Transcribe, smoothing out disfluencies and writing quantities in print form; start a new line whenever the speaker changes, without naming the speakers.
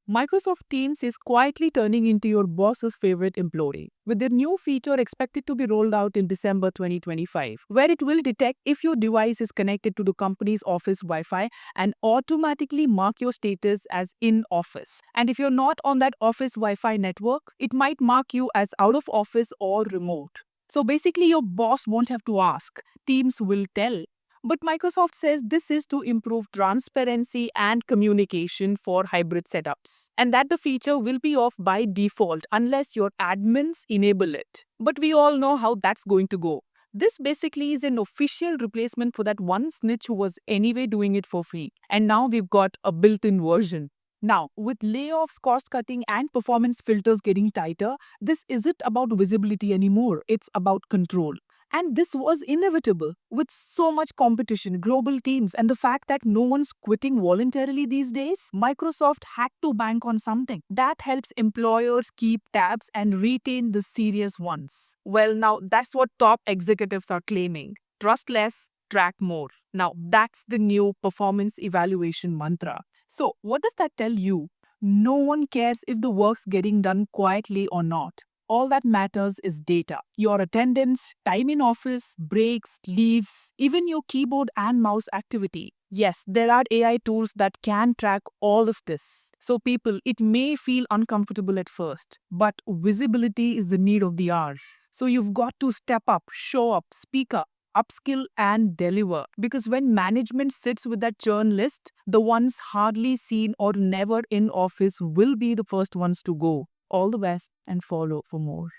Microsoft Teams is quietly turning into your boss's favorite employee, with their new feature expected to be rolled out in December 2025, where it will detect if your device is connected to the company's office Wi Fi and automatically mark your status as in office. And if you're not on that office Wi Fi network, it might mark you as out of office or remote. So basically, your boss won't have to ask, Teams will tell. But Microsoft says this is to improve transparency and communication for hybrid setups, and that the feature will be off by default unless your admins enable it. But we all know how that's going to go. This basically is an official replacement for that one snitch who was anyway doing it for free. And now we've got a built in version. Now, with layoffs, cost cutting, and performance filters getting tighter, this isn't about visibility anymore, it's about control. And this was inevitable with so much competition, global teams, and the fact that no one's quitting voluntarily these days. Microsoft had to bank on something that helps employers keep tabs and retain the serious ones. Well, now that's what top executives are claiming: trust less, track more. Now, that's the new performance evaluation mantra. So, what does that tell you? No one cares if the work's getting done quietly or not. All that matters is data. Your attendance, time in office, breaks, leaves, even your keyboard and mouse activity. Yes, there are AI tools that can track all of this. So, people, it may feel uncomfortable at first, but visibility is the need of the hour. So, you've got to step up, show up, speak up, upskill, and deliver. Because when management sits with that churn list, the ones hardly seen or never in office will be the first ones to go. All the best and follow for more.